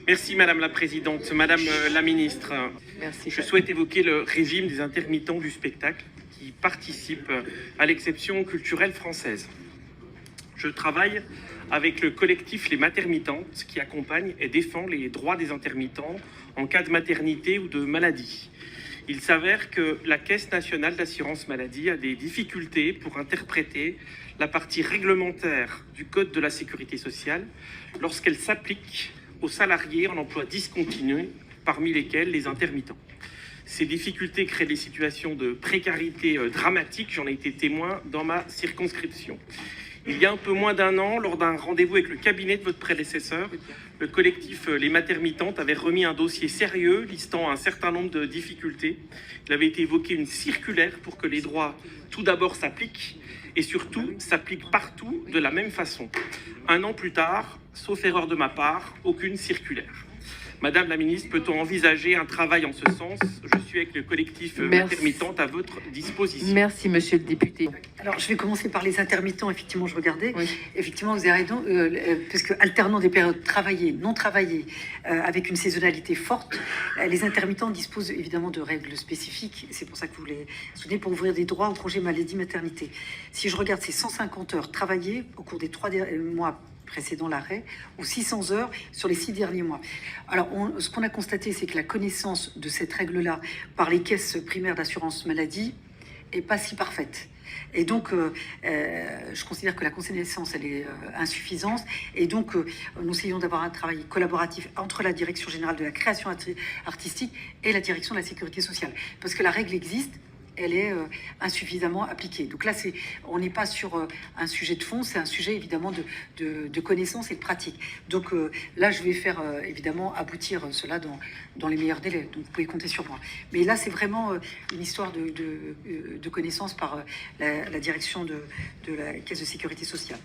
Merci Madame la Présidente. Madame la Ministre, Merci. je souhaite évoquer le régime des intermittents du spectacle qui participent à l'exception culturelle française. Je travaille avec le collectif Les Matermittantes qui accompagne et défend les droits des intermittents en cas de maternité ou de maladie. Il s'avère que la Caisse nationale d'assurance maladie a des difficultés pour interpréter la partie réglementaire du Code de la sécurité sociale lorsqu'elle s'applique aux salariés en emploi discontinu, parmi lesquels les intermittents. Ces difficultés créent des situations de précarité dramatiques, j'en ai été témoin dans ma circonscription. Il y a un peu moins d'un an, lors d'un rendez-vous avec le cabinet de votre prédécesseur, le collectif Les Matermittantes avait remis un dossier sérieux listant un certain nombre de difficultés. Il avait été évoqué une circulaire pour que les droits tout d'abord s'appliquent et surtout s'appliquent partout de la même façon. Un an plus tard, sauf erreur de ma part, aucune circulaire. Madame la Ministre, peut-on envisager un travail en ce sens? Je suis avec le collectif Matermittantes à votre disposition. Merci, monsieur le député. Alors, je vais commencer par les intermittents. Effectivement, je regardais. Oui. Effectivement, vous avez raison, parce que alternant des périodes travaillées, non travaillées, avec une saisonnalité forte, les intermittents disposent évidemment de règles spécifiques. C'est pour ça que vous les soutenez, pour ouvrir des droits au congé maladie maternité. Si je regarde ces 150 heures travaillées au cours des 3 mois précédant l'arrêt, ou 600 heures sur les 6 derniers mois. Alors, ce qu'on a constaté, c'est que la connaissance de cette règle-là par les caisses primaires d'assurance maladie est pas si parfaite. Et donc, je considère que la connaissance, elle est insuffisante. Et donc, nous essayons d'avoir un travail collaboratif entre la Direction générale de la création artistique et la Direction de la sécurité sociale. Parce que la règle existe, elle est insuffisamment appliquée. Donc là, on n'est pas sur un sujet de fond, c'est un sujet évidemment de connaissance et de pratique. Donc là, je vais faire évidemment aboutir cela dans les meilleurs délais. Donc vous pouvez compter sur moi. Mais là, c'est vraiment une histoire de connaissance par la direction de la Caisse de sécurité sociale.